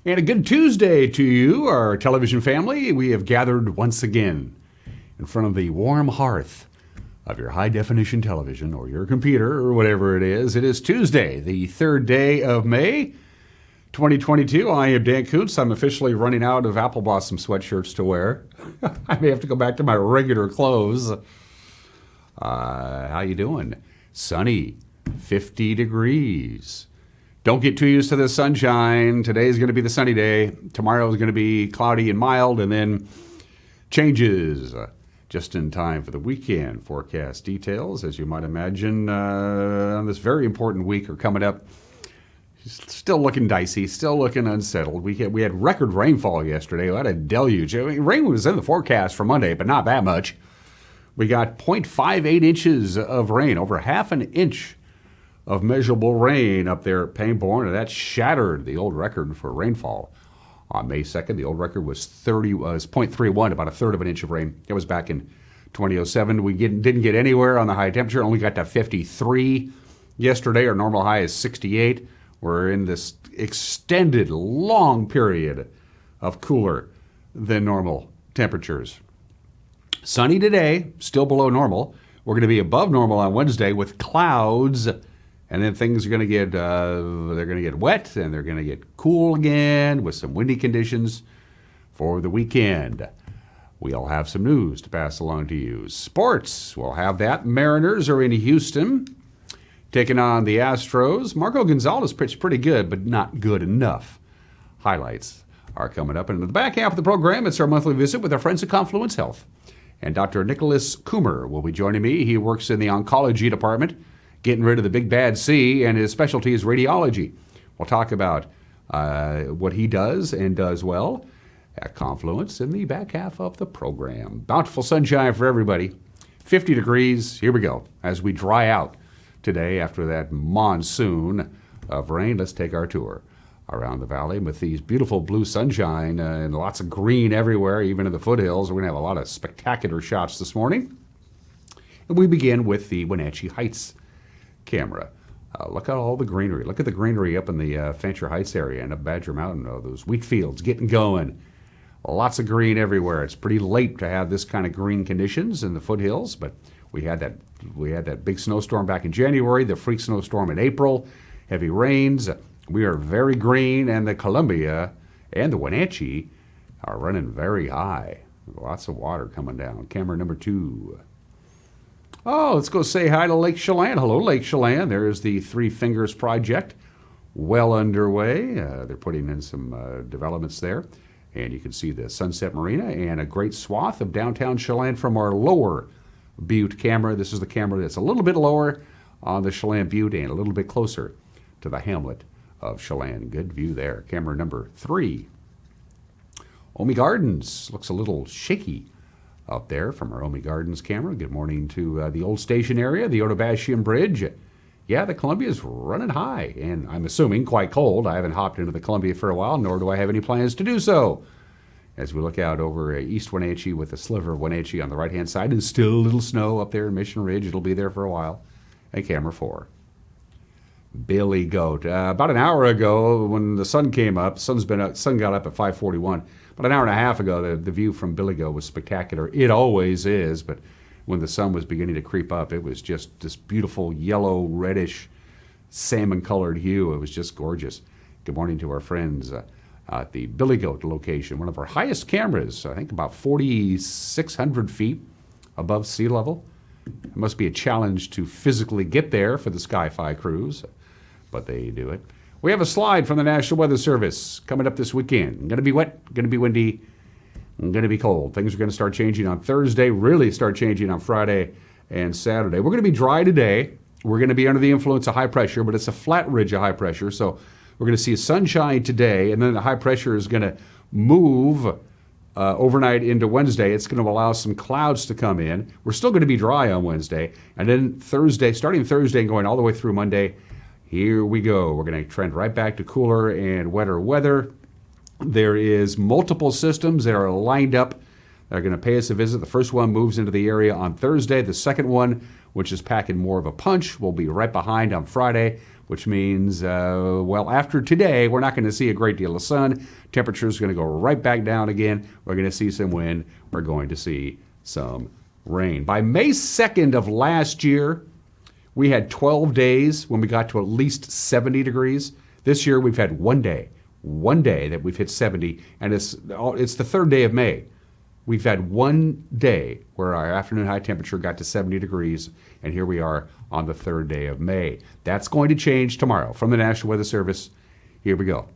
And a good Tuesday to you, our television family. We have gathered once again in front of the warm hearth of your high-definition television or your computer or whatever it is. It is Tuesday, the 3rd day of May, 2022. I am Dan Kuntz. I'm officially running out of Apple Blossom sweatshirts to wear. I may have to go back to my regular clothes. How you doing? Sunny, 50 degrees. Don't get too used to the sunshine. Today's going to be the sunny day. Tomorrow is going to be cloudy and mild, and then changes just in time for the weekend. Forecast details, as you might imagine, on this very important week are coming up. Still looking dicey, still looking unsettled. We had record rainfall yesterday. We had a deluge. I mean, rain was in the forecast for Monday, but not that much. We got 0.58 inches of rain, over half an inch of measurable rain up there at Pangbourne, and that shattered the old record for rainfall. On May 2nd, the old record was 0.31, about a third of an inch of rain. It was back in 2007. We didn't get anywhere on the high temperature, only got to 53 yesterday. Our normal high is 68. We're in this extended, long period of cooler than normal temperatures. Sunny today, still below normal. We're going to be above normal on Wednesday with clouds. And then things are going to get they're going to get wet and they're going to get cool again with some windy conditions for the weekend. We'll have some news to pass along to you. Sports, we'll have that. Mariners are in Houston taking on the Astros. Marco Gonzalez pitched pretty good, but not good enough. Highlights are coming up. And in the back half of the program, it's our monthly visit with our friends at Confluence Health. And Dr. Nicolas Kummer will be joining me. He works in the oncology department, getting rid of the big bad C, and his specialty is radiology. We'll talk about what he does and does well at Confluence in the back half of the program. Bountiful sunshine for everybody. 50 degrees. Here we go. As we dry out today after that monsoon of rain, let's take our tour around the valley with these beautiful blue sunshine and lots of green everywhere, even in the foothills. We're going to have a lot of spectacular shots this morning. And we begin with the Wenatchee Heights camera. Look at all the greenery. Look at the greenery up in the Fancher Heights area and up Badger Mountain. Those wheat fields getting going. Lots of green everywhere. It's pretty late to have this kind of green conditions in the foothills, but we had that big snowstorm back in January, the freak snowstorm in April, heavy rains. We are very green, and the Columbia and the Wenatchee are running very high. Lots of water coming down. Camera number 2. Oh, let's go say hi to Lake Chelan. Hello, Lake Chelan. There's the Three Fingers Project, well underway. They're putting in some developments there. And you can see the Sunset Marina and a great swath of downtown Chelan from our lower Butte camera. This is the camera that's a little bit lower on the Chelan Butte and a little bit closer to the hamlet of Chelan. Good view there. Camera number 3. Omi Gardens looks a little shaky up there from our Omi Gardens camera. Good morning to the old station area, the Otobashian Bridge. Yeah, the Columbia is running high, and I'm assuming quite cold. I haven't hopped into the Columbia for a while, nor do I have any plans to do so. As we look out over East Wenatchee with a sliver of Wenatchee on the right-hand side, and still a little snow up there in Mission Ridge. It'll be there for a while. And camera 4. Billy Goat. About an hour ago, when the sun came up, sun got up at 5:41. About an hour and a half ago, the view from Billy Goat was spectacular. It always is, but when the sun was beginning to creep up, it was just this beautiful yellow, reddish, salmon-colored hue. It was just gorgeous. Good morning to our friends at the Billy Goat location, one of our highest cameras, I think about 4,600 feet above sea level. It must be a challenge to physically get there for the Sky-Fi crews, but they do it. We have a slide from the National Weather Service coming up this weekend. Going to be wet, going to be windy, and going to be cold. Things are going to start changing on Thursday, really start changing on Friday and Saturday. We're going to be dry today. We're going to be under the influence of high pressure, but it's a flat ridge of high pressure, so we're going to see sunshine today, and then the high pressure is going to move overnight into Wednesday. It's going to allow some clouds to come in. We're still going to be dry on Wednesday, and then Thursday, starting Thursday and going all the way through Monday, here we go. We're going to trend right back to cooler and wetter weather. There is multiple systems that are lined up that are going to pay us a visit. The first one moves into the area on Thursday. The second one, which is packing more of a punch, will be right behind on Friday. which means, after today, we're not going to see a great deal of sun. Temperature's going to go right back down again. We're going to see some wind. We're going to see some rain. By May 2nd of last year, we had 12 days when we got to at least 70 degrees. This year, we've had one day that we've hit 70, and it's the third day of May. We've had one day where our afternoon high temperature got to 70 degrees, and here we are on the third day of May. That's going to change tomorrow. From the National Weather Service, here we go.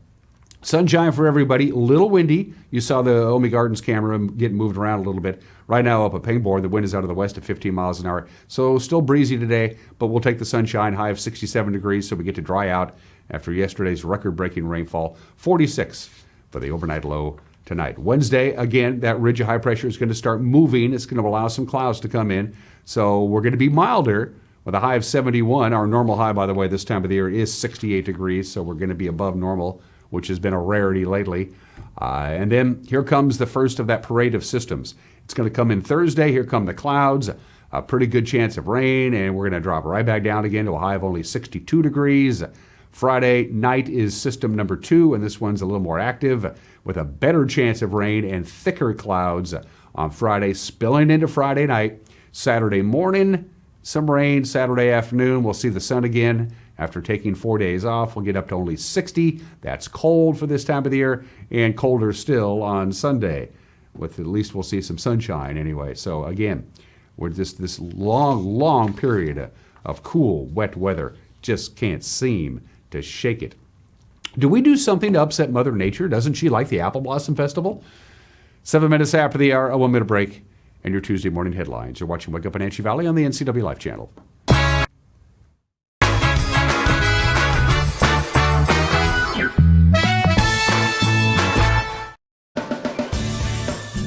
Sunshine for everybody, a little windy. You saw the Omi Gardens camera getting moved around a little bit. Right now up at Pangbourne, the wind is out of the west at 15 miles an hour. So still breezy today, but we'll take the sunshine, high of 67 degrees, so we get to dry out after yesterday's record-breaking rainfall. 46 for the overnight low tonight. Wednesday, again, that ridge of high pressure is going to start moving. It's going to allow some clouds to come in. So we're going to be milder with a high of 71. Our normal high, by the way, this time of the year is 68 degrees, so we're going to be above normal, which has been a rarity lately. And then here comes the first of that parade of systems. It's going to come in Thursday. Here come the clouds, a pretty good chance of rain, and we're going to drop right back down again to a high of only 62 degrees. Friday night is system number 2, and this one's a little more active with a better chance of rain and thicker clouds on Friday, spilling into Friday night. Saturday morning, some rain. Saturday afternoon, we'll see the sun again. After taking 4 days off, we'll get up to only 60. That's cold for this time of the year, and colder still on Sunday. With at least we'll see some sunshine anyway. So again, we're just this long period of cool, wet weather. Just can't seem to shake it. Do we do something to upset Mother Nature? Doesn't she like the Apple Blossom Festival? 7 minutes after the hour, a 1 minute break, and your Tuesday morning headlines. You're watching Wake Up Wenatchee Valley on the NCW Life channel.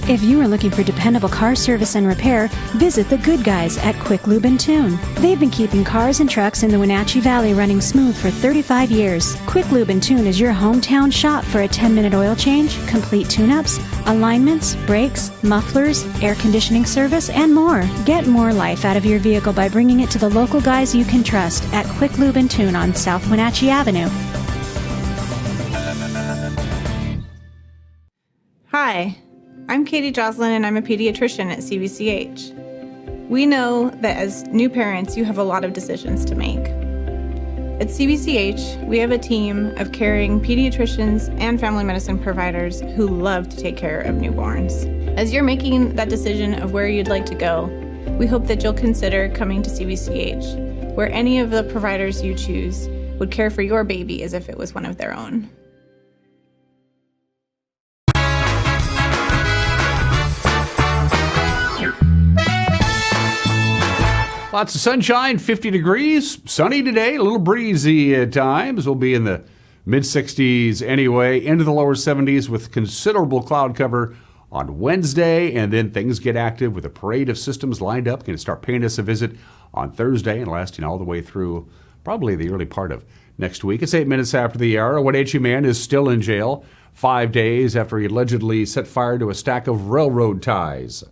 If you are looking for dependable car service and repair, visit the good guys at Quick Lube and Tune. They've been keeping cars and trucks in the Wenatchee Valley running smooth for 35 years. Quick Lube and Tune is your hometown shop for a 10-minute oil change, complete tune-ups, alignments, brakes, mufflers, air conditioning service, and more. Get more life out of your vehicle by bringing it to the local guys you can trust at Quick Lube and Tune on South Wenatchee Avenue. Hi. I'm Katie Joslin, and I'm a pediatrician at CVCH. We know that as new parents, you have a lot of decisions to make. At CVCH, we have a team of caring pediatricians and family medicine providers who love to take care of newborns. As you're making that decision of where you'd like to go, we hope that you'll consider coming to CVCH, where any of the providers you choose would care for your baby as if it was one of their own. Lots of sunshine, 50 degrees, sunny today, a little breezy at times. We'll be in the mid-60s anyway, into the lower 70s with considerable cloud cover on Wednesday, and then things get active with a parade of systems lined up. Going to start paying us a visit on Thursday and lasting all the way through probably the early part of next week. It's 8 minutes after the hour. A Wenatchee man is still in jail 5 days after he allegedly set fire to a stack of railroad ties.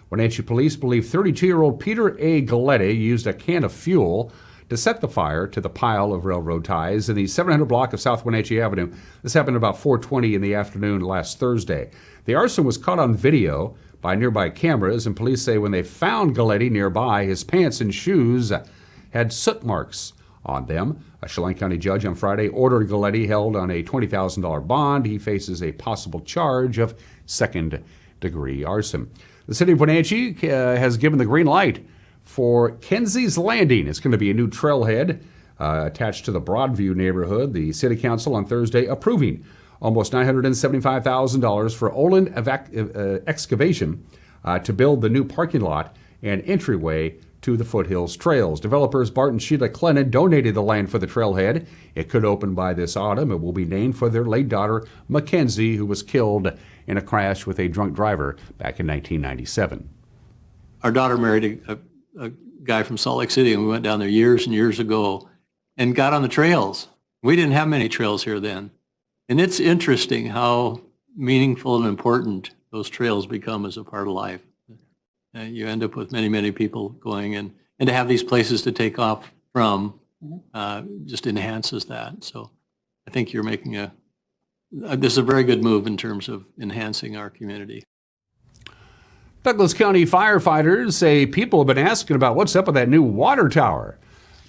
Wenatchee police believe 32-year-old Peter A. Galletti used a can of fuel to set the fire to the pile of railroad ties in the 700 block of South Wenatchee Avenue. This happened about 4:20 in the afternoon last Thursday. The arson was caught on video by nearby cameras, and police say when they found Galletti nearby, his pants and shoes had soot marks on them. A Chelan County judge on Friday ordered Galletti held on a $20,000 bond. He faces a possible charge of second-degree arson. The city of Wenatchee has given the green light for Kenzie's Landing. It's going to be a new trailhead attached to the Broadview neighborhood. The city council on Thursday approving almost $975,000 for Oland excavation to build the new parking lot and entryway to the Foothills Trails. Developers Bart and Sheila Clennon donated the land for the trailhead. It could open by this autumn. It will be named for their late daughter, Mackenzie, who was killed in a crash with a drunk driver back in 1997. Our daughter married a guy from Salt Lake City, and we went down there years and years ago and got on the trails. We didn't have many trails here then. And it's interesting how meaningful and important those trails become as a part of life. You end up with many, many people going in, and to have these places to take off from just enhances that. So I think you're making this is a very good move in terms of enhancing our community. Douglas County firefighters say people have been asking about what's up with that new water tower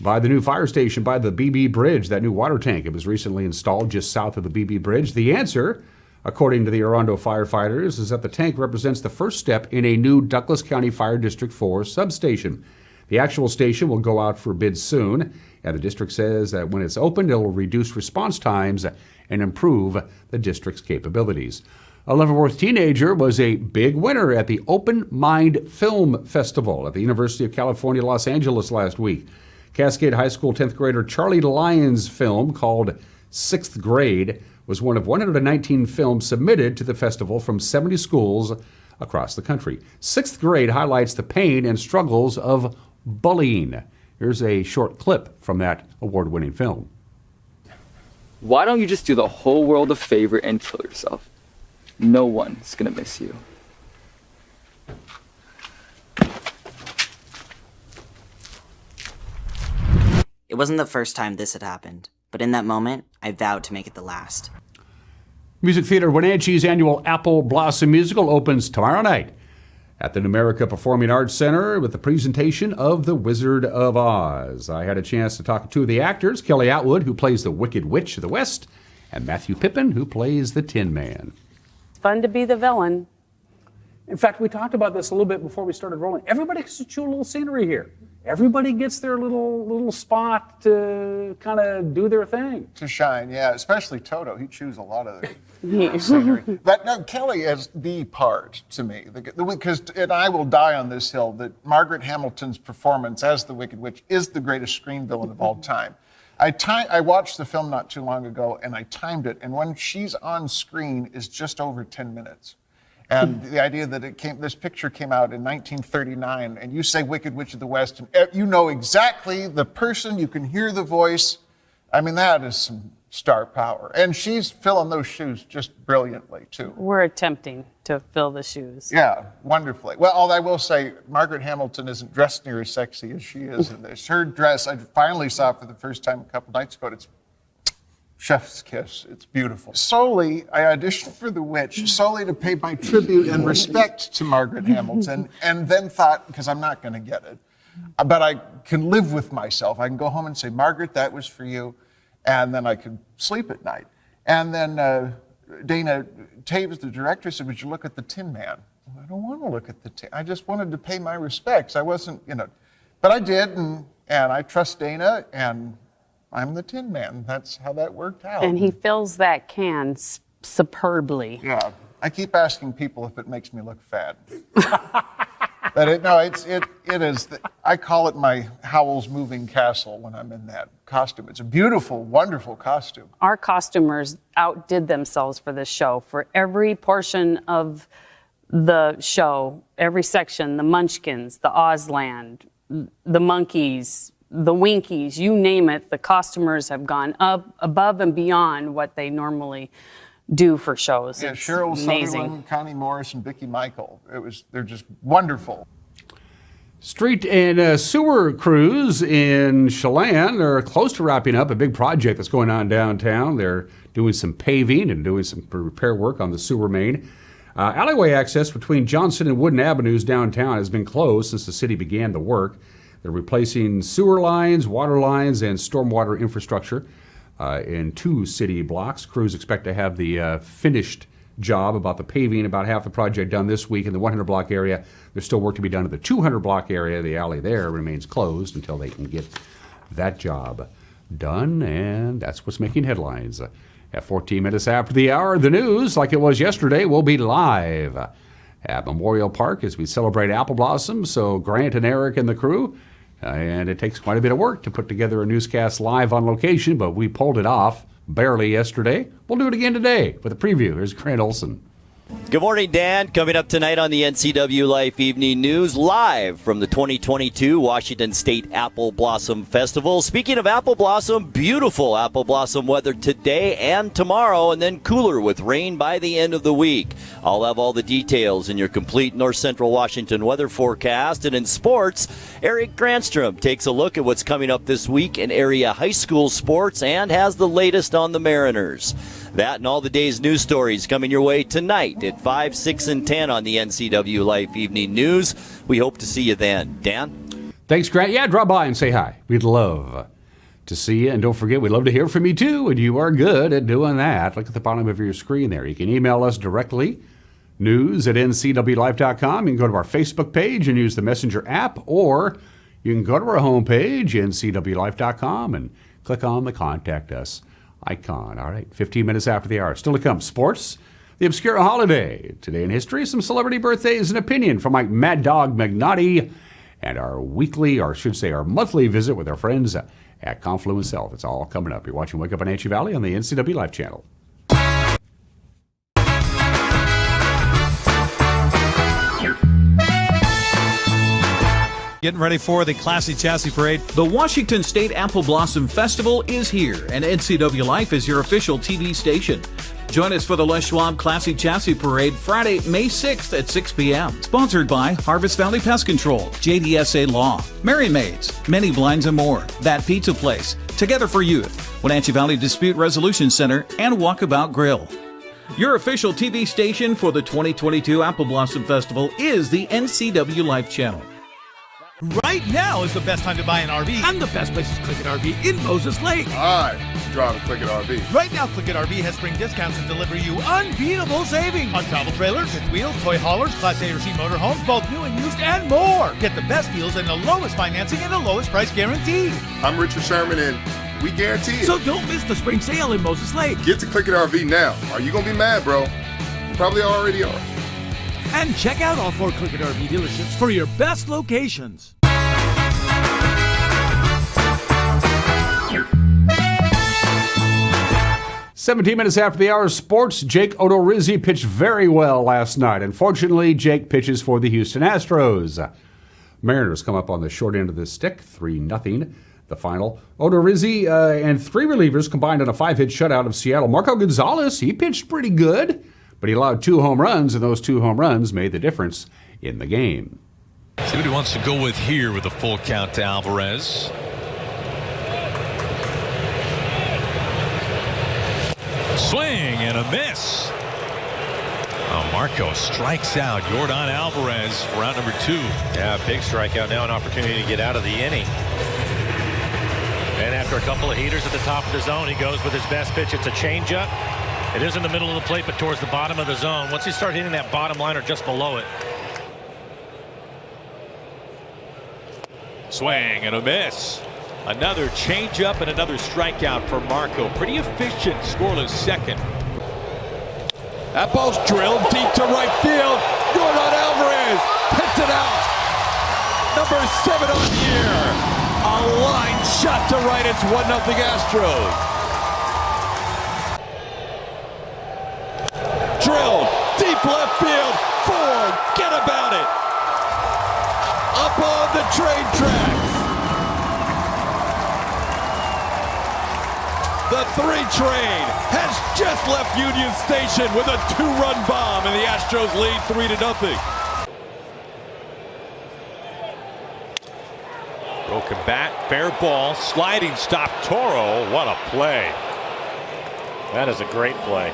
by the new fire station by the BB Bridge, that new water tank. It was recently installed just south of the BB Bridge. The answer, according to the Orondo firefighters, is that the tank represents the first step in a new Douglas County Fire District 4 substation. The actual station will go out for bids soon, and the district says that when it's opened, it will reduce response times and improve the district's capabilities. A Leavenworth teenager was a big winner at the Open Mind Film Festival at the University of California, Los Angeles last week. Cascade High School 10th grader Charlie Lyons' film called 6th Grade was one of 119 films submitted to the festival from 70 schools across the country. 6th Grade highlights the pain and struggles of bullying. Here's a short clip from that award-winning film. Why don't you just do the whole world a favor and kill yourself? No one's gonna miss you. It wasn't the first time this had happened, but in that moment, I vowed to make it the last. Music Theater Wenatchee's annual Apple Blossom Musical opens tomorrow night at the Numerica Performing Arts Center with the presentation of The Wizard of Oz. I had a chance to talk to two of the actors, Kelly Atwood, who plays the Wicked Witch of the West, and Matthew Pippin, who plays the Tin Man. Fun to be the villain. In fact, we talked about this a little bit before we started rolling. Everybody gets to chew a little scenery here. Everybody gets their little spot to kind of do their thing. To shine, yeah, especially Toto. He chews a lot of the scenery. But no, Kelly is the part to me. Because, and I will die on this hill, that Margaret Hamilton's performance as the Wicked Witch is the greatest screen villain of all time. I watched the film not too long ago, and I timed it, and when she's on screen is just over 10 minutes. And the idea that this picture came out in 1939, and you say Wicked Witch of the West, and you know exactly the person, you can hear the voice. I mean, that is some star power. And she's filling those shoes just brilliantly, too. We're attempting to fill the shoes. Yeah, wonderfully. Well, I will say, Margaret Hamilton isn't dressed near as sexy as she is in this. Her dress, I finally saw for the first time a couple nights ago, it's chef's kiss. It's beautiful. Solely, I auditioned for The Witch, solely to pay my tribute and respect to Margaret Hamilton, and then thought, because I'm not going to get it, but I can live with myself. I can go home and say, Margaret, that was for you, and then I could sleep at night. And then Dana Taves, the director, said, would you look at the Tin Man? I don't want to look at the Tin. I just wanted to pay my respects. I wasn't, but I did, and I trust Dana, and I'm the Tin Man. That's how that worked out. And he fills that can superbly. Yeah. I keep asking people if it makes me look fat. But it is, I call it my Howl's Moving Castle when I'm in that costume. It's a beautiful, wonderful costume. Our costumers outdid themselves for this show. For every portion of the show, every section, the Munchkins, the Ozland, the Monkeys, the Winkies, you name it, the costumers have gone up above and beyond what they normally do for shows. Yeah, it's Cheryl amazing. Sutherland, Connie Morris, and Vicki Michael. They're just wonderful. Street and sewer crews in Chelan are close to wrapping up a big project that's going on downtown. They're doing some paving and doing some repair work on the sewer main. Alleyway access between Johnson and Wooden Avenues downtown has been closed since the city began the work. They're replacing sewer lines, water lines, and stormwater infrastructure in 2 city blocks. Crews expect to have the finished job about the paving, about half the project done this week in the 100 block area. There's still work to be done in the 200 block area. The alley there remains closed until they can get that job done, and that's what's making headlines. At 14 minutes after the hour, the news, like it was yesterday, will be live at Memorial Park as we celebrate apple blossom. So Grant and Eric and the crew, and it takes quite a bit of work to put together a newscast live on location, but we pulled it off barely yesterday. We'll do it again today with a preview. Here's Grant Olson. Good morning, Dan. Coming up tonight on the NCW Life Evening News, live from the 2022 Washington State Apple Blossom Festival. Speaking of apple blossom, beautiful apple blossom weather today and tomorrow, and then cooler with rain by the end of the week. I'll have all the details in your complete North Central Washington weather forecast. And in sports, Eric Granstrom takes a look at what's coming up this week in area high school sports and has the latest on the Mariners. That and all the day's news stories coming your way tonight at 5, 6, and 10 on the NCW Life Evening News. We hope to see you then. Dan? Thanks, Grant. Yeah, drop by and say hi. We'd love to see you. And don't forget, we'd love to hear from you, too. And you are good at doing that. Look at the bottom of your screen there. You can email us directly, news@ncwlife.com. You can go to our Facebook page and use the Messenger app, or you can go to our homepage, ncwlife.com, and click on the Contact Us icon. All right, 15 minutes after the hour. Still to come, sports, the obscure holiday, today in history, some celebrity birthdays, and opinion from Mike Mad Dog Magnotti, and our weekly, or I should say our monthly visit with our friends at Confluence Health. It's all coming up. You're watching Wake Up Wenatchee Valley on the NCW Life channel. Getting ready for the Classy Chassis Parade. The Washington State Apple Blossom Festival is here, and NCW Life is your official TV station. Join us for the Les Schwab Classy Chassis Parade Friday, May 6th at 6 p.m. Sponsored by Harvest Valley Pest Control, JDSA Law, Mary Maids, Many Blinds and More, That Pizza Place, Together for Youth, Wenatchee Valley Dispute Resolution Center, and Walkabout Grill. Your official TV station for the 2022 Apple Blossom Festival is the NCW Life channel. Right now is the best time to buy an RV, and the best place is Click It RV in Moses Lake. I drive a Click It RV. Right now, Click It RV has spring discounts and deliver you unbeatable savings on travel trailers, fifth wheels, toy haulers, Class A or C motorhomes, both new and used, and more. Get the best deals and the lowest financing and the lowest price guaranteed. I'm Richard Sherman, and we guarantee it. So don't miss the spring sale in Moses Lake. Get to Click It RV now. Are you going to be mad, bro? You probably already are. And check out all 4 Click It RV dealerships for your best locations. "17 minutes after the hour, sports. Jake Odorizzi pitched very well last night. Unfortunately, Jake pitches for the Houston Astros. Mariners come up on the short end of the stick, 3-0, the final. Odorizzi and 3 relievers combined on a 5-hit shutout of Seattle. Marco Gonzalez, he pitched pretty good, but he allowed 2 home runs, and those 2 home runs made the difference in the game. See what he wants to go with here with a full count to Alvarez. Swing and a miss. Oh, Marco strikes out Yordan Alvarez for out number 2. Yeah, big strikeout now, an opportunity to get out of the inning. And after a couple of heaters at the top of the zone, he goes with his best pitch. It's a changeup. It is in the middle of the plate, but towards the bottom of the zone. Once you start hitting that bottom line or just below it. Swing and a miss. Another changeup and another strikeout for Marco. Pretty efficient, scoreless second. That ball's drilled deep to right field. Yordan Alvarez hits it out. Number 7 on the year. A line shot to right. It's 1-0 Astros. Drilled deep left field. Forget about it. Up on the train tracks. The 3 train has just left Union Station with a 2-run bomb, and the Astros lead 3-0. Broken bat, fair ball, sliding stop. Toro, what a play. That is a great play.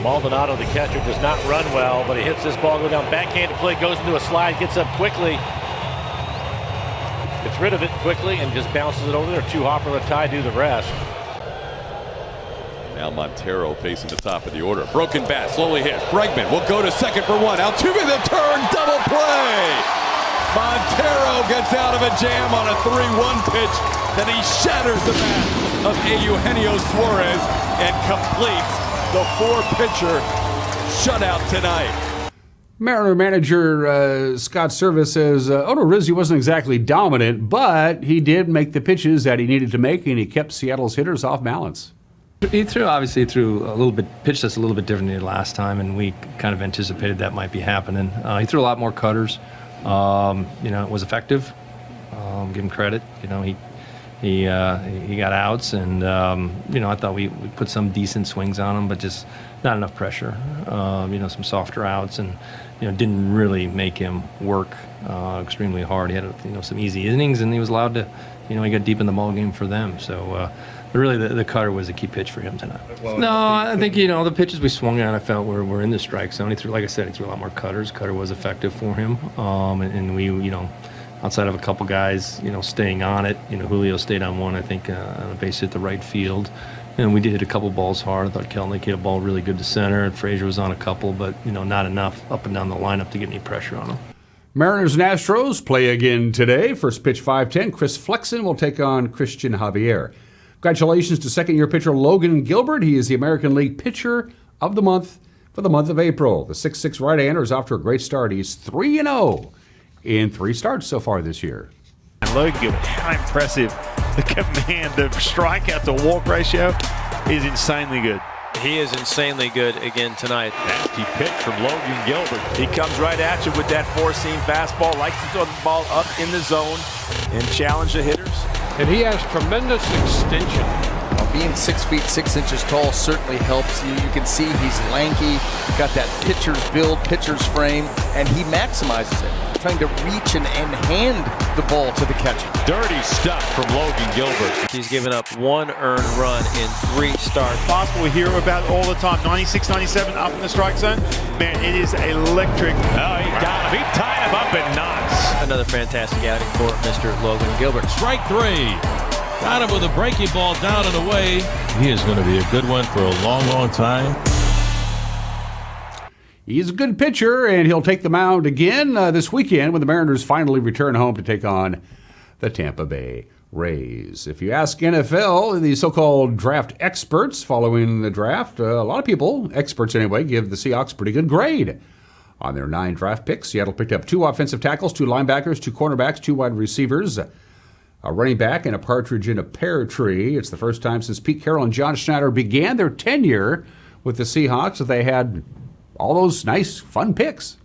Maldonado, the catcher, does not run well, but he hits this ball, go down backhanded play, goes into a slide, gets up quickly. Gets rid of it quickly and just bounces it over there. 2 Hopper and a tie do the rest. Now Montero facing the top of the order. Broken bat, slowly hit. Bregman will go to second for 1. Altuve the turn, double play. Montero gets out of a jam on a 3-1 pitch. Then he shatters the bat of Eugenio Suarez and completes the 4-pitcher shutout tonight. Mariner manager Scott Service says Odorizzi wasn't exactly dominant, but he did make the pitches that he needed to make, and he kept Seattle's hitters off balance. He threw a little bit, pitched us a little bit different than he did last time, and we kind of anticipated that might be happening. He threw a lot more cutters. It was effective. Give him credit. He got outs, and I thought we put some decent swings on him, but just not enough pressure. Some softer outs, and didn't really make him work extremely hard. He had some easy innings, and he was allowed to. He got deep in the ball game for them. So. But really, the cutter was a key pitch for him tonight. No, I think the pitches we swung at, I felt were in the strike zone. He threw, like I said, he threw a lot more cutters. Cutter was effective for him, and we, outside of a couple guys, staying on it. Julio stayed on one, I think, on a base hit the right field, and we did hit a couple balls hard. I thought Kelnick hit a ball really good to center, and Frazier was on a couple, but not enough up and down the lineup to get any pressure on him. Mariners and Astros play again today. First pitch 5:10. Chris Flexen will take on Christian Javier. Congratulations to second-year pitcher Logan Gilbert. He is the American League Pitcher of the Month for the month of April. The 6'6" right-hander is off to a great start. He's 3-0 in 3 starts so far this year. And Logan Gilbert, how impressive. The command, the strikeout to walk ratio is insanely good. He is insanely good again tonight. Nasty pitch from Logan Gilbert. He comes right at you with that four-seam fastball, likes to throw the ball up in the zone and challenge the hitters. And he has tremendous extension. Being 6 feet 6 inches tall certainly helps you. You can see he's lanky, got that pitcher's build, pitcher's frame, and he maximizes it, trying to reach and hand the ball to the catcher. Dirty stuff from Logan Gilbert. He's given up 1 earned run in 3 starts. Possible we hear about all the time. 96, 97 up in the strike zone. Man, it is electric. Oh, he got him. He tied him up in knots. Another fantastic outing for Mr. Logan Gilbert. Strike 3. Got him with a breaking ball down and away. He is going to be a good one for a long, long time. He's a good pitcher, and he'll take the mound again this weekend when the Mariners finally return home to take on the Tampa Bay Rays. If you ask NFL, the so-called draft experts following the draft, a lot of people, experts anyway, give the Seahawks a pretty good grade. On their 9 draft picks, Seattle picked up 2 offensive tackles, 2 linebackers, 2 cornerbacks, 2 wide receivers, a running back, and a partridge in a pear tree. It's the first time since Pete Carroll and John Schneider began their tenure with the Seahawks that they had all those nice, fun picks.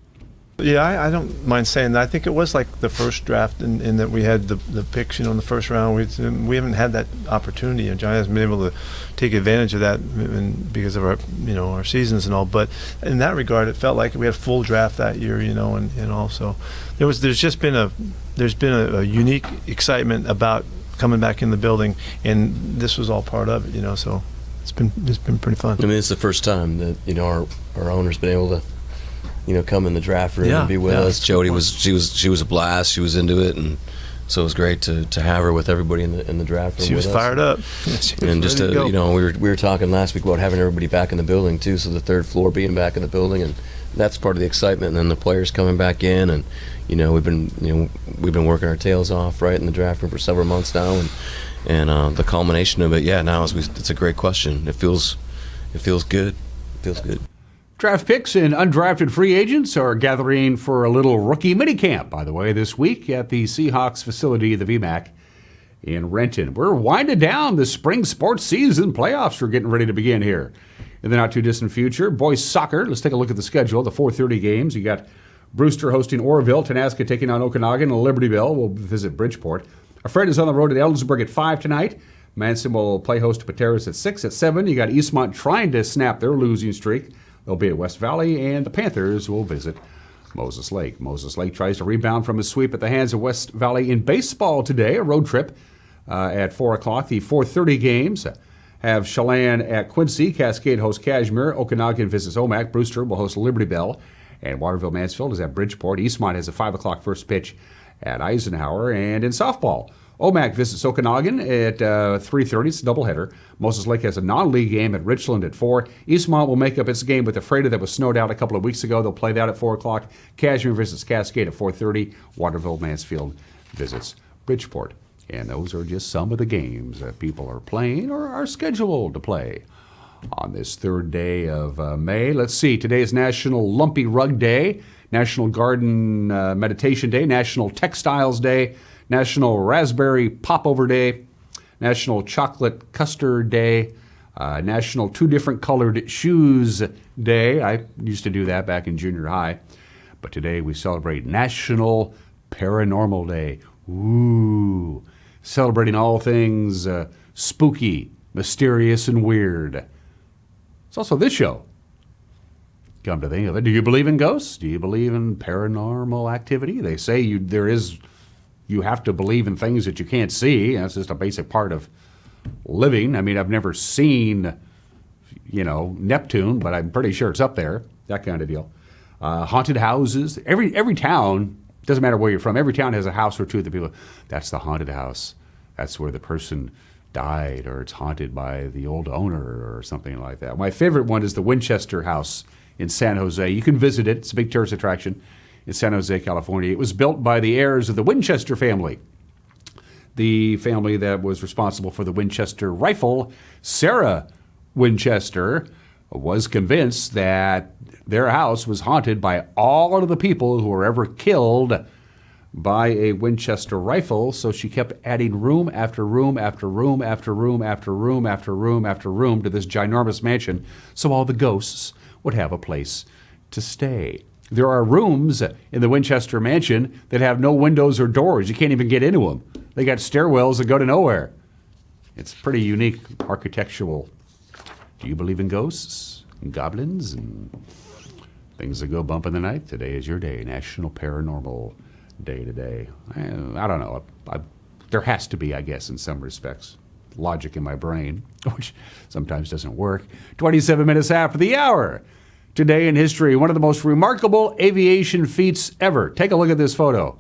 Yeah, I don't mind saying that. I think it was like the first draft in that we had the picks, in the first round. We haven't had that opportunity, and John hasn't been able to take advantage of that because of our, our seasons and all. But in that regard, it felt like we had a full draft that year, and also there's been a unique excitement about coming back in the building, and this was all part of it, so it's been pretty fun. I mean, it's the first time that our owner's been able to come in the draft room and be with us. Jody she was a blast. She was into it, and so it was great to have her with everybody in the draft room. She was fired up. And just we were talking last week about having everybody back in the building too. So the third floor being back in the building, and that's part of the excitement. And then the players coming back in, and we've been working our tails off right in the draft room for several months now, and the culmination of it, now it's a great question. It feels good. It feels good. Draft picks and undrafted free agents are gathering for a little rookie minicamp, by the way, this week at the Seahawks facility, the VMAC in Renton. We're winding down the spring sports season. Playoffs are getting ready to begin here in the not-too-distant future. Boys soccer, let's take a look at the schedule, the 4:30 games. You got Brewster hosting Oroville, Tenaska taking on Okanagan, and Libertyville will visit Bridgeport. Fred is on the road at Ellensburg at 5 tonight. Manson will play host to Pateros at 6. At 7, you got Eastmont trying to snap their losing streak. They'll be at West Valley, and the Panthers will visit Moses Lake. Moses Lake tries to rebound from a sweep at the hands of West Valley in baseball today, a road trip at 4 o'clock. The 4:30 games have Chelan at Quincy, Cascade hosts Cashmere, Okanagan visits Omak, Brewster will host Liberty Bell, and Waterville Mansfield is at Bridgeport. Eastmont has a 5 o'clock first pitch at Eisenhower. And in softball, Omak visits Okanagan at 3:30. It's a doubleheader. Moses Lake has a non-league game at Richland at 4. Eastmont will make up its game with the Freighter that was snowed out a couple of weeks ago. They'll play that at 4 o'clock. Cashmere visits Cascade at 4:30. Waterville Mansfield visits Bridgeport. And those are just some of the games that people are playing or are scheduled to play on this 3rd day of May. Let's see. Today is National Lumpy Rug Day, National Garden Meditation Day, National Textiles Day, National Raspberry Popover Day, National Chocolate Custard Day, National Two Different Colored Shoes Day. I used to do that back in junior high. But today we celebrate National Paranormal Day. Ooh, celebrating all things spooky, mysterious, and weird. It's also this show. Come to think of it, do you believe in ghosts? Do you believe in paranormal activity? They say you have to believe in things that you can't see. That's just a basic part of living. I mean, I've never seen, Neptune, but I'm pretty sure it's up there. That kind of deal. Haunted houses. Every town, doesn't matter where you're from, every town has a house or two that people, that's the haunted house. That's where the person died, or it's haunted by the old owner or something like that. My favorite one is the Winchester house in San Jose. You can visit it. It's a big tourist attraction in San Jose, California. It was built by the heirs of the Winchester family, the family that was responsible for the Winchester rifle. Sarah Winchester was convinced that their house was haunted by all of the people who were ever killed by a Winchester rifle, so she kept adding room after room after room after room after room after room after room to this ginormous mansion, so all the ghosts would have a place to stay. There are rooms in the Winchester mansion that have no windows or doors. You can't even get into them. They got stairwells that go to nowhere. It's pretty unique architectural. Do you believe in ghosts and goblins and things that go bump in the night? Today is your day, National Paranormal Day today. I don't know. There has to be, I guess, in some respects. Logic in my brain, which sometimes doesn't work. 27 minutes after the hour. Today in history, one of the most remarkable aviation feats ever. Take a look at this photo.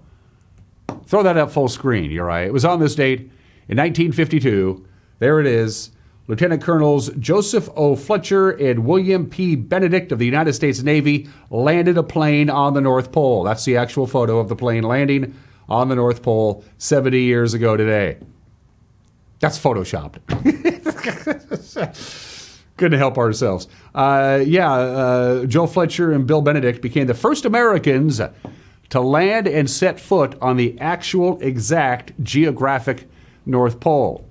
Throw that up full screen, Uri. It was on this date in 1952. There it is. Lieutenant Colonels Joseph O. Fletcher and William P. Benedict of the United States Navy landed a plane on the North Pole. That's the actual photo of the plane landing on the North Pole 70 years ago today. That's photoshopped. Couldn't help ourselves. Joe Fletcher and Bill Benedict became the first Americans to land and set foot on the actual exact geographic North Pole.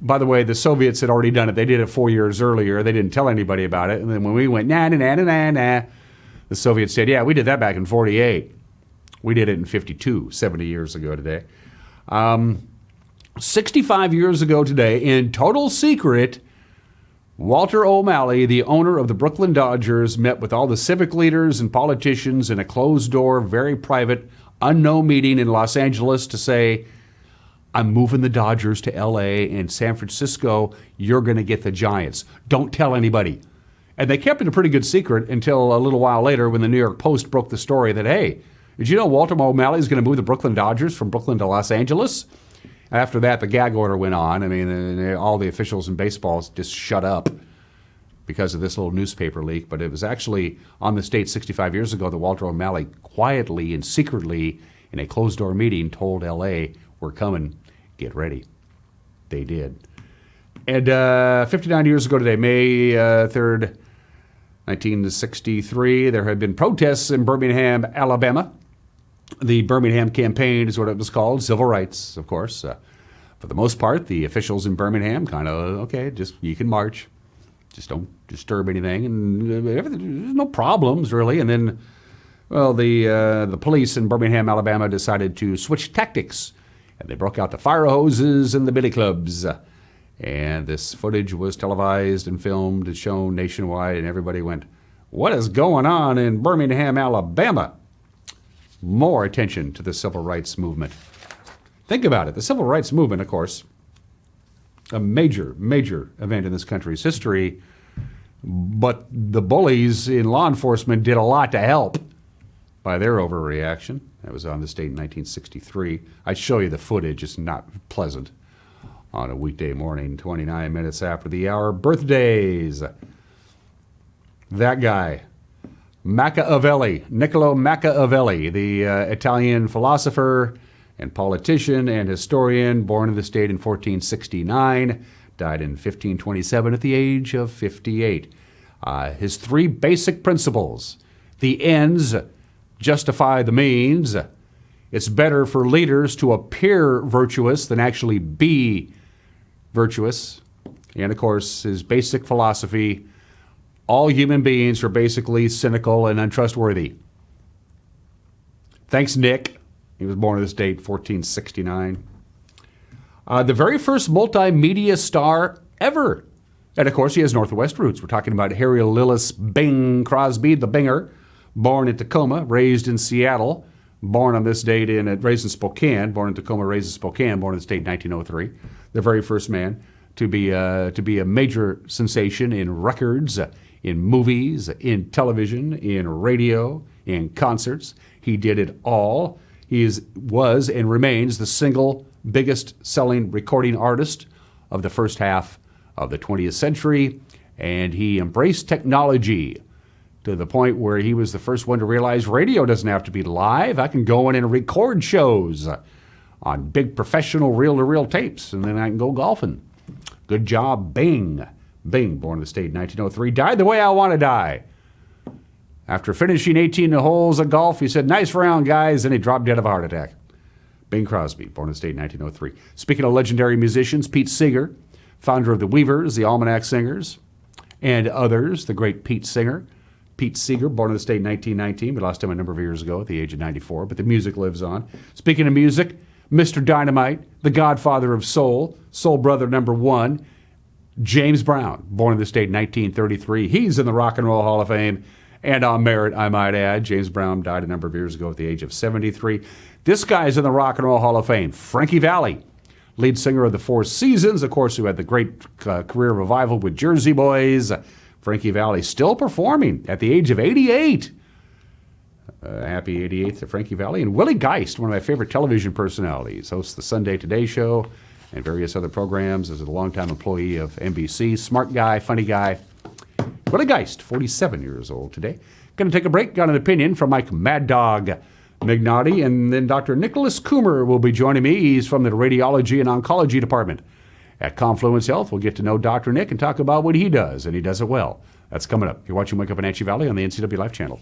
By the way, the Soviets had already done it. They did it 4 years earlier. They didn't tell anybody about it. And then when we went, nah, the Soviets said, yeah, we did that back in 48. We did it in 52, 70 years ago today. 65 years ago today, in total secret, Walter O'Malley, the owner of the Brooklyn Dodgers, met with all the civic leaders and politicians in a closed-door, very private, unknown meeting in Los Angeles to say, I'm moving the Dodgers to L.A. and San Francisco. You're going to get the Giants. Don't tell anybody. And they kept it a pretty good secret until a little while later when the New York Post broke the story that, hey, did you know Walter O'Malley is going to move the Brooklyn Dodgers from Brooklyn to Los Angeles? After that, the gag order went on. I mean, all the officials in baseball just shut up because of this little newspaper leak. But it was actually on this date 65 years ago that Walter O'Malley quietly and secretly in a closed-door meeting told L.A., we're coming, get ready. They did. And 59 years ago today, May 3rd, 1963, there had been protests in Birmingham, Alabama. The Birmingham Campaign is what it was called, civil rights, of course. For the most part, the officials in Birmingham kind of, okay, just you can march. Just don't disturb anything. And there's no problems, really. And then, well, the police in Birmingham, Alabama decided to switch tactics. And they broke out the fire hoses and the billy clubs. And this footage was televised and filmed and shown nationwide. And everybody went, what is going on in Birmingham, Alabama? More attention to the civil rights movement. Think about it. The civil rights movement, of course, a major, major event in this country's history. But the bullies in law enforcement did a lot to help by their overreaction. That was on this date in 1963. I'd show you the footage. It's not pleasant on a weekday morning, 29 minutes after the hour. Birthdays. That guy. Machiavelli, Nicolas Machiavelli, the Italian philosopher and politician and historian, born in this state in 1469, died in 1527 at the age of 58. His three basic principles: the ends justify the means. It's better for leaders to appear virtuous than actually be virtuous. And, of course, his basic philosophy, all human beings are basically cynical and untrustworthy. Thanks, Nick. He was born on this date, 1469. The very first multimedia star ever. And, of course, he has Northwest roots. We're talking about Harry Lillis Bing Crosby, the Binger, born in Tacoma, raised in Seattle, born on this date raised in Spokane, born in Tacoma, raised in Spokane, born in the state in 1903. The very first man to be a major sensation in records, in movies, in television, in radio, in concerts. He did it all. He was and remains the single biggest selling recording artist of the first half of the 20th century, and he embraced technology to the point where he was the first one to realize radio doesn't have to be live. I can go in and record shows on big professional reel-to-reel tapes, and then I can go golfing. Good job, Bing. Bing, born in the state in 1903, died the way I want to die. After finishing 18 holes of golf, he said, "Nice round, guys," and he dropped dead of a heart attack. Bing Crosby, born in the state in 1903. Speaking of legendary musicians, Pete Seeger, founder of the Weavers, the Almanac Singers, and others, the great Pete Singer. Pete Seeger, born in the state in 1919. We lost him a number of years ago at the age of 94, but the music lives on. Speaking of music, Mr. Dynamite, the godfather of soul, soul brother number one, James Brown, born in the state in 1933. He's in the Rock and Roll Hall of Fame, and on merit, I might add. James Brown died a number of years ago at the age of 73. This guy's in the Rock and Roll Hall of Fame. Frankie Valli, lead singer of the Four Seasons, of course, who had the great career revival with Jersey Boys. Frankie Valli still performing at the age of 88. Happy 88th to Frankie Valli. And Willie Geist, one of my favorite television personalities, hosts the Sunday Today Show and various other programs as a longtime employee of NBC. Smart guy, funny guy. Willie Geist, 47 years old today. Going to take a break, got an opinion from Mike Mad Dog Mignotti, and then Dr. Nicolas Kummer will be joining me. He's from the Radiology and Oncology Department at Confluence Health. We'll get to know Dr. Nick and talk about what he does, and he does it well. That's coming up. You're watching Wake Up Wenatchee Valley on the NCW Life channel.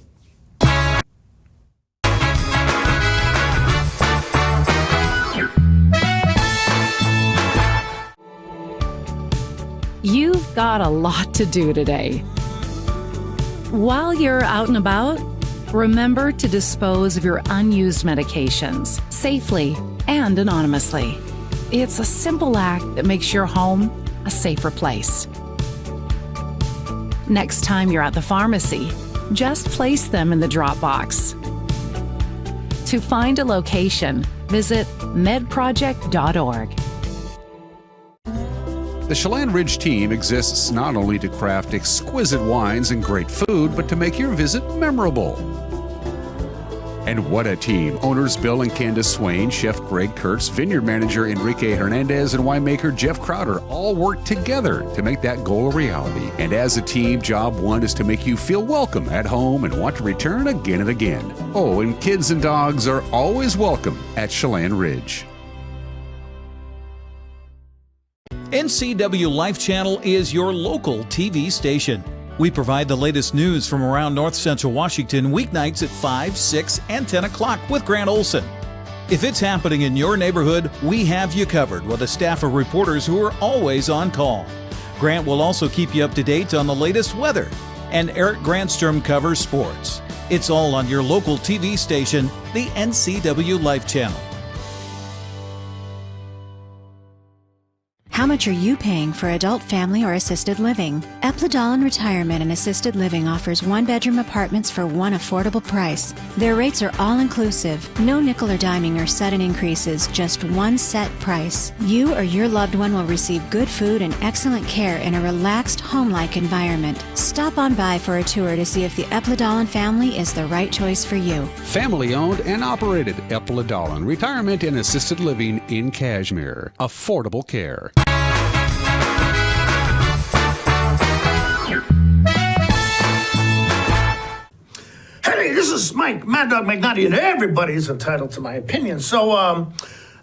You've got a lot to do today. While you're out and about, remember to dispose of your unused medications safely and anonymously. It's a simple act that makes your home a safer place. Next time you're at the pharmacy, just place them in the drop box. To find a location, visit medproject.org. The Chelan Ridge team exists not only to craft exquisite wines and great food, but to make your visit memorable. And what a team. Owners Bill and Candace Swain, Chef Greg Kurtz, Vineyard Manager Enrique Hernandez, and winemaker Jeff Crowder all work together to make that goal a reality. And as a team, job one is to make you feel welcome at home and want to return again and again. Oh, and kids and dogs are always welcome at Chelan Ridge. NCW Life Channel is your local TV station. We provide the latest news from around North Central Washington weeknights at 5, 6, and 10 o'clock with Grant Olson. If it's happening in your neighborhood, we have you covered with a staff of reporters who are always on call. Grant will also keep you up to date on the latest weather, and Eric Grandstrom covers sports. It's all on your local TV station, the NCW Life Channel. How much are you paying for adult, family, or assisted living? Epladolin Retirement and Assisted Living offers one-bedroom apartments for one affordable price. Their rates are all-inclusive. No nickel or diming or sudden increases, just one set price. You or your loved one will receive good food and excellent care in a relaxed, home-like environment. Stop on by for a tour to see if the Epladolin family is the right choice for you. Family-owned and operated Epladolin Retirement and Assisted Living in Cashmere. Affordable care. Hey, this is Mike Mad Dog McNutty, and everybody's entitled to my opinion. So,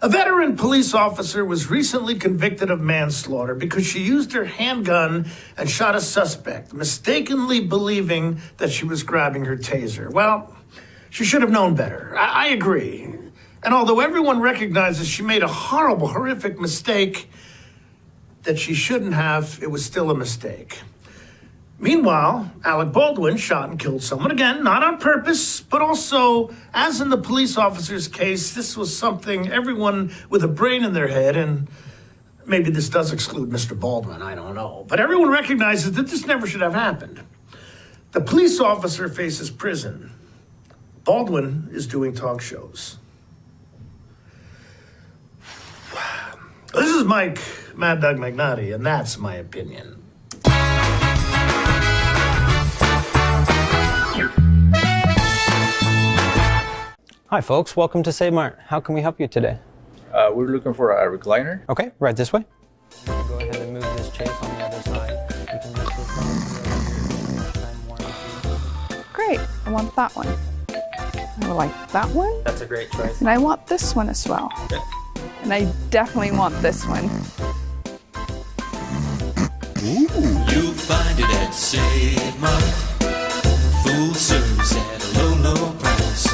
a veteran police officer was recently convicted of manslaughter because she used her handgun and shot a suspect, mistakenly believing that she was grabbing her taser. Well, she should have known better. I agree. And although everyone recognizes she made a horrible, horrific mistake, that she shouldn't have, it was still a mistake. Meanwhile, Alec Baldwin shot and killed someone, again, not on purpose, but also, as in the police officer's case, this was something everyone with a brain in their head, and maybe this does exclude Mr. Baldwin, I don't know, but everyone recognizes that this never should have happened. The police officer faces prison. Baldwin is doing talk shows. This is Mike Mad Dog Magnotti, and that's my opinion. Hi folks, welcome to Save Mart. How can we help you today? We're looking for a recliner. Okay, right this way. Go ahead and move this chase on the other side. You can just Great, I want that one. I like that one. That's a great choice. And I want this one as well. Okay. And I definitely want this one. Ooh. You'll find it at Save Mart. Full service at a low, low price.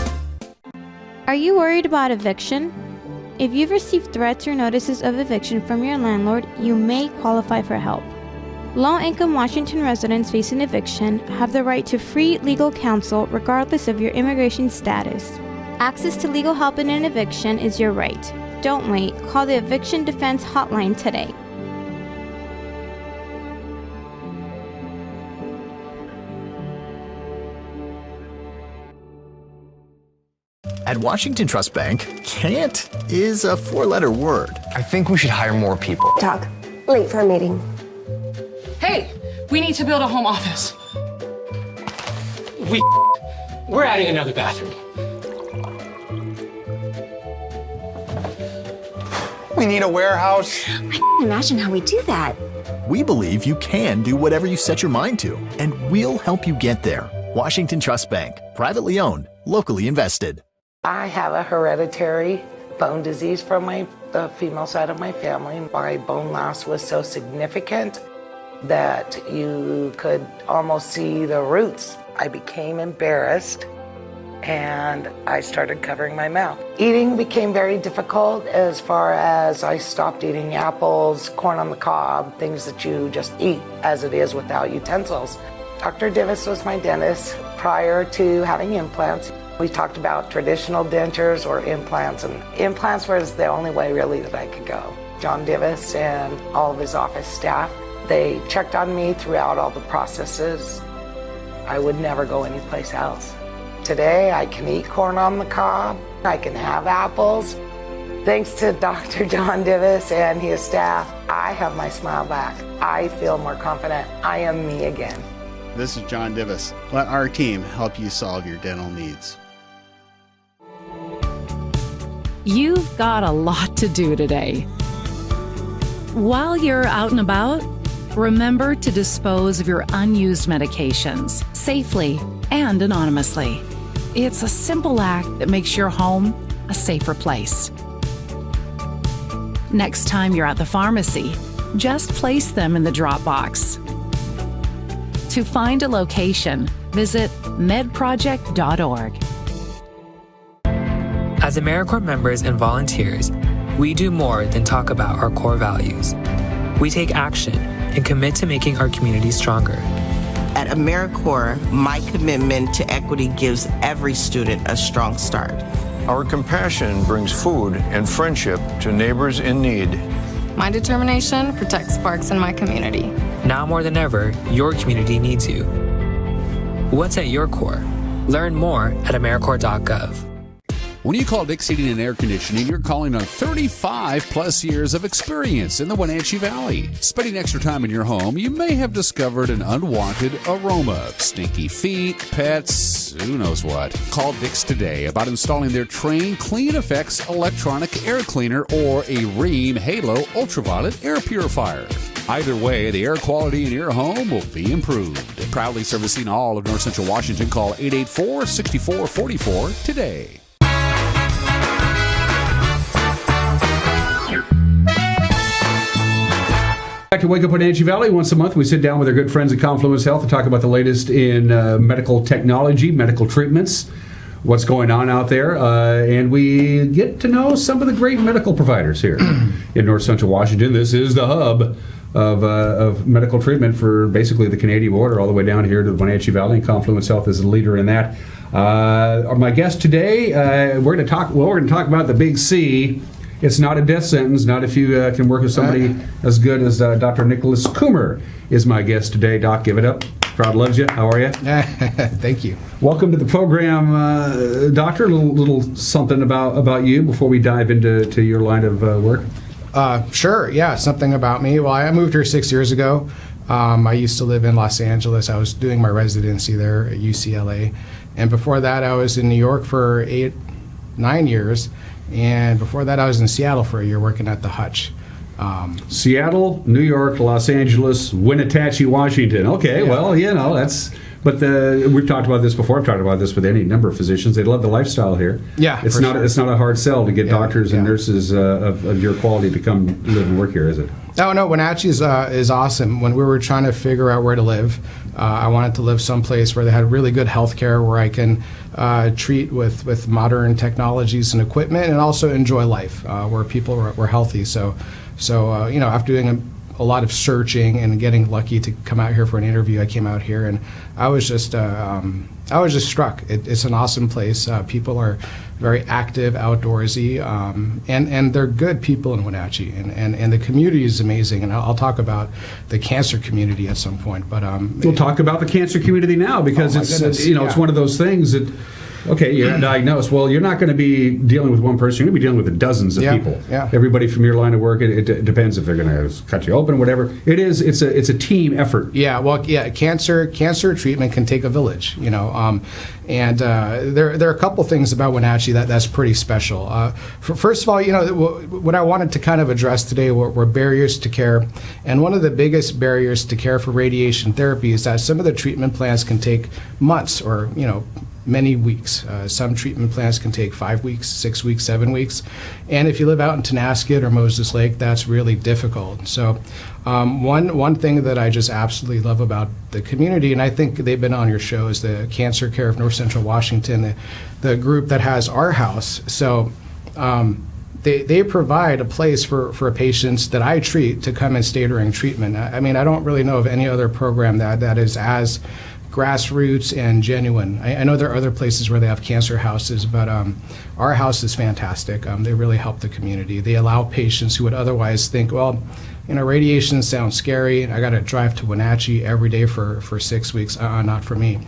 Are you worried about eviction? If you've received threats or notices of eviction from your landlord, you may qualify for help. Low-income Washington residents facing eviction have the right to free legal counsel regardless of your immigration status. Access to legal help in an eviction is your right. Don't wait. Call the Eviction Defense Hotline today. At Washington Trust Bank, can't is a four-letter word. I think we should hire more people. Doc, late for a meeting. Hey, we need to build a home office. We're adding another bathroom. We need a warehouse. I can't imagine how we do that. We believe you can do whatever you set your mind to, and we'll help you get there. Washington Trust Bank, privately owned, locally invested. I have a hereditary bone disease from the female side of my family. My bone loss was so significant that you could almost see the roots. I became embarrassed and I started covering my mouth. Eating became very difficult as far as I stopped eating apples, corn on the cob, things that you just eat as it is without utensils. Dr. Divis was my dentist prior to having implants. We talked about traditional dentures or implants, and implants was the only way really that I could go. John Divis and all of his office staff, they checked on me throughout all the processes. I would never go anyplace else. Today, I can eat corn on the cob. I can have apples. Thanks to Dr. John Divis and his staff, I have my smile back. I feel more confident. I am me again. This is John Divis. Let our team help you solve your dental needs. You've got a lot to do today. While you're out and about, remember to dispose of your unused medications safely and anonymously. It's a simple act that makes your home a safer place. Next time you're at the pharmacy, just place them in the drop box. To find a location, visit medproject.org. As AmeriCorps members and volunteers, we do more than talk about our core values. We take action and commit to making our community stronger. At AmeriCorps, my commitment to equity gives every student a strong start. Our compassion brings food and friendship to neighbors in need. My determination protects parks in my community. Now more than ever, your community needs you. What's at your core? Learn more at AmeriCorps.gov. When you call Dick's Heating and Air Conditioning, you're calling on 35 plus years of experience in the Wenatchee Valley. Spending extra time in your home, you may have discovered an unwanted aroma. Stinky feet, pets, who knows what. Call Dick's today about installing their Train Clean Effects electronic air cleaner or a Rheem Halo ultraviolet air purifier. Either way, the air quality in your home will be improved. Proudly servicing all of North Central Washington, call 884-6444 today. Back to Wake Up Wenatchee Valley. Once a month, we sit down with our good friends at Confluence Health to talk about the latest in medical technology, medical treatments, what's going on out there, and we get to know some of the great medical providers here in North Central Washington. This is the hub of medical treatment for basically the Canadian border all the way down here to the Wenatchee Valley, and Confluence Health is a leader in that. My guest today, we're going to talk about the big C. It's not a death sentence, not if you can work with somebody as good as Dr. Nicolas Kummer is my guest today. Doc, give it up. Crowd loves you. How are you? Thank you. Welcome to the program, Doctor. A little something about you before we dive into your line of work. Sure, yeah, something about me. Well, I moved here 6 years ago. I used to live in Los Angeles. I was doing my residency there at UCLA. And before that, I was in New York for 9 years. And before that, I was in Seattle for a year working at the Hutch. Seattle, New York, Los Angeles, Wenatchee, Washington. Okay, yeah. Well, that's... But we've talked about this before. I've talked about this with any number of physicians. They love the lifestyle here. Yeah, it's not a hard sell to get doctors and nurses of your quality to come live and work here, is it? Oh no, Wenatchee is awesome. When we were trying to figure out where to live, I wanted to live someplace where they had really good health care, where I can treat with modern technologies and equipment, and also enjoy life, where people were healthy. So after doing a lot of searching and getting lucky to come out here for an interview, I came out here, and I was just struck. It's an awesome place. People are very active, outdoorsy, and they're good people in Wenatchee, and the community is amazing. And I'll talk about the cancer community at some point. But we'll talk about the cancer community now, because it's one of those things that. Okay, you're diagnosed. Well, you're not going to be dealing with one person. You're going to be dealing with dozens of people. Yeah. Everybody from your line of work. It depends if they're going to cut you open, whatever. It's a team effort. Yeah. Well, yeah. Cancer treatment can take a village. And there are a couple things about Wenatchee that's pretty special. First of all, what I wanted to kind of address today were barriers to care, and one of the biggest barriers to care for radiation therapy is that some of the treatment plans can take months or many weeks. Some treatment plans can take 5 weeks, 6 weeks, 7 weeks. And if you live out in Tenasket or Moses Lake, that's really difficult. So one thing that I just absolutely love about the community, and I think they've been on your show, is the Cancer Care of North Central Washington, the group that has our house. So they provide a place for patients that I treat to come and stay during treatment. I mean, I don't really know of any other program that is as grassroots and genuine. I know there are other places where they have cancer houses, but our house is fantastic. They really help the community. They allow patients who would otherwise think, well, radiation sounds scary. I got to drive to Wenatchee every day for 6 weeks. Not for me.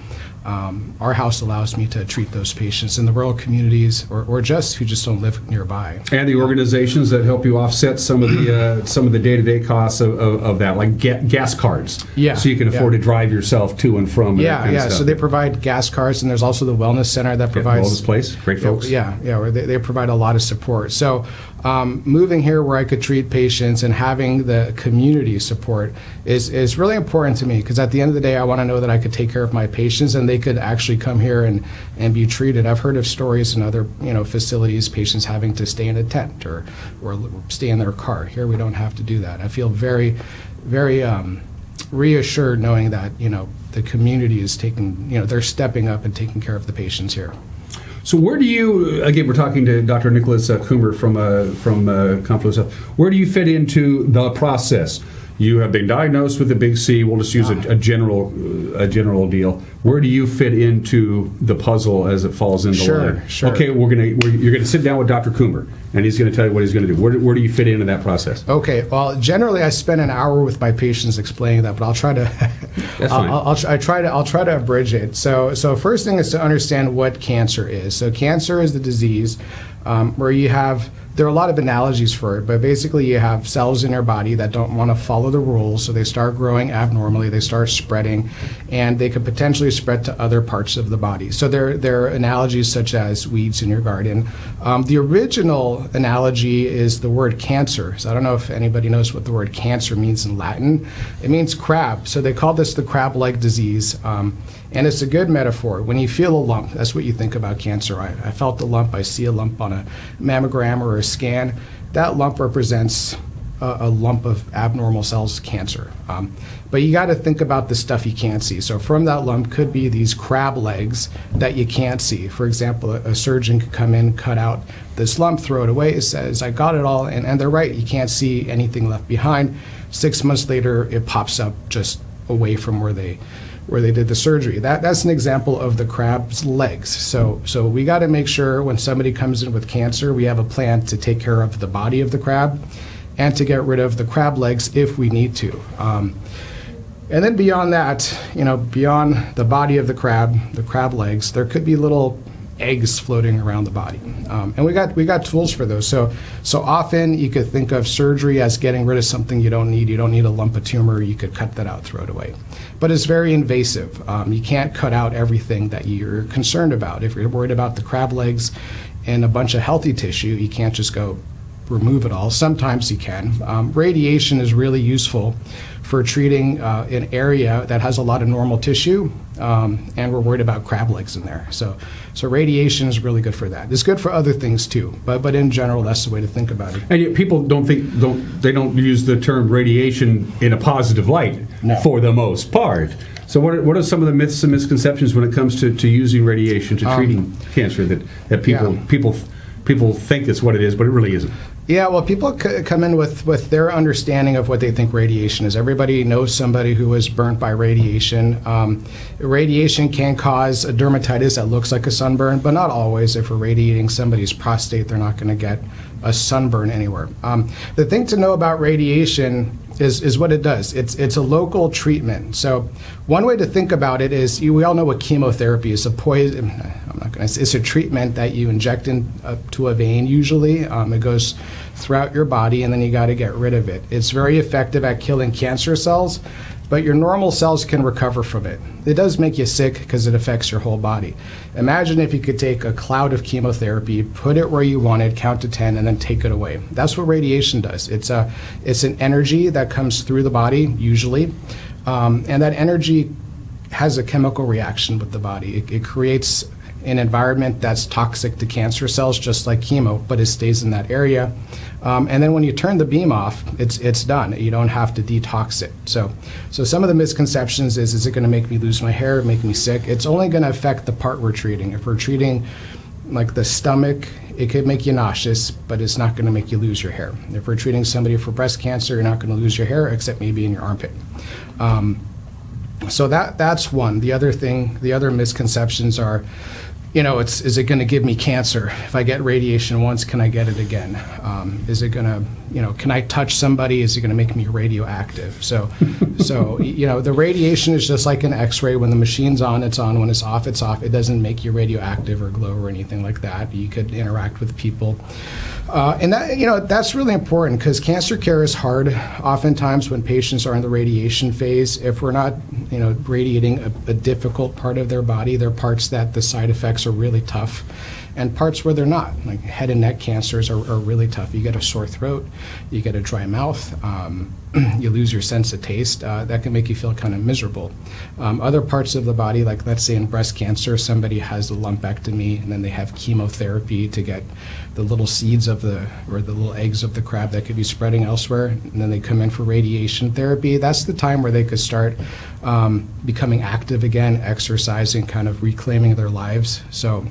Our house allows me to treat those patients in the rural communities, or who just don't live nearby. And the organizations that help you offset some of the day-to-day costs of that, like gas cards. Yeah. So you can afford to drive yourself to and from. Yeah. So they provide gas cards, and there's also the wellness center that provides wellness place. Great folks. Yeah. Where they provide a lot of support. So moving here where I could treat patients and having the community support is really important to me, because at the end of the day, I want to know that I could take care of my patients and they could actually come here and be treated. I've heard of stories in other facilities, patients having to stay in a tent or stay in their car. Here we don't have to do that. I feel very, very reassured knowing that the community is they're stepping up and taking care of the patients here. So where do you, again, we're talking to Dr. Nicolas Kummer from Confluence Health. Where do you fit into the process? You have been diagnosed with the big C. We'll just use a general deal. Where do you fit into the puzzle as it falls into line? Sure. Okay, you're gonna sit down with Dr. Kummer, and he's gonna tell you what he's gonna do. Where do you fit into that process? Okay. Well, generally, I spend an hour with my patients explaining that, but I'll try to. That's fine. I'll try to abridge it. So first thing is to understand what cancer is. So cancer is the disease where you have. There are a lot of analogies for it, but basically you have cells in your body that don't want to follow the rules, so they start growing abnormally, they start spreading, and they could potentially spread to other parts of the body. So there are analogies such as weeds in your garden. The original analogy is the word cancer. So I don't know if anybody knows what the word cancer means in Latin. It means crab. So they call this the crab-like disease. And it's a good metaphor. When you feel a lump, that's what you think about cancer. I felt a lump. I see a lump on a mammogram or a scan. That lump represents a lump of abnormal cells cancer. But you got to think about the stuff you can't see. So from that lump could be these crab legs that you can't see. For example, a surgeon could come in, cut out this lump, throw it away. It says, I got it all. And they're right. You can't see anything left behind. 6 months later, it pops up just away from where they did the surgery. That's an example of the crab's legs. So we got to make sure when somebody comes in with cancer, we have a plan to take care of the body of the crab and to get rid of the crab legs if we need to. And then beyond that, beyond the body of the crab legs, there could be little eggs floating around the body. And we got tools for those. So often you could think of surgery as getting rid of something you don't need. You don't need a lump of tumor. You could cut that out, throw it away. But it's very invasive. You can't cut out everything that you're concerned about. If you're worried about the crab legs and a bunch of healthy tissue, you can't just go remove it all. Sometimes you can. Radiation is really useful for treating an area that has a lot of normal tissue, and we're worried about crab legs in there. So radiation is really good for that. It's good for other things too, but in general, that's the way to think about it. And yet people don't use the term radiation in a positive light for the most part. So what are some of the myths and misconceptions when it comes to using radiation to treating cancer that people think it's what it is, but it really isn't? Yeah, well, people come in with their understanding of what they think radiation is. Everybody knows somebody who was burnt by radiation. Radiation can cause a dermatitis that looks like a sunburn, but not always. If we're radiating somebody's prostate, they're not going to get a sunburn anywhere. The thing to know about radiation is what it does. It's a local treatment. So one way to think about it is we all know what chemotherapy is. A poison. It's a treatment that you inject into a vein. Usually, it goes throughout your body, and then you got to get rid of it. It's very effective at killing cancer cells, but your normal cells can recover from it. It does make you sick because it affects your whole body. Imagine if you could take a cloud of chemotherapy, put it where you want it, count to 10, and then take it away. That's what radiation does. It's an energy that comes through the body, usually, and that energy has a chemical reaction with the body. It creates an environment that's toxic to cancer cells, just like chemo, but it stays in that area. And then when you turn the beam off, it's done. You don't have to detox it. So some of the misconceptions is it going to make me lose my hair, make me sick? It's only going to affect the part we're treating. If we're treating like the stomach, it could make you nauseous, but it's not going to make you lose your hair. If we're treating somebody for breast cancer, you're not going to lose your hair, except maybe in your armpit. So that's one. The other misconceptions are, is it going to give me cancer? If I get radiation once, can I get it again? Is it going to, can I touch somebody? Is it going to make me radioactive? So the radiation is just like an X-ray. When the machine's on, it's on. When it's off, it's off. It doesn't make you radioactive or glow or anything like that. You could interact with people. And that, that's really important because cancer care is hard. Oftentimes when patients are in the radiation phase, if we're not, radiating a difficult part of their body, there are parts that the side effects are really tough and parts where they're not. Like head and neck cancers are really tough. You get a sore throat, you get a dry mouth, you lose your sense of taste. That can make you feel kind of miserable. Other parts of the body, like let's say in breast cancer, somebody has a lumpectomy and then they have chemotherapy to get the little seeds or the little eggs of the crab that could be spreading elsewhere, and then they come in for radiation therapy. That's the time where they could start becoming active again, exercising, kind of reclaiming their lives. So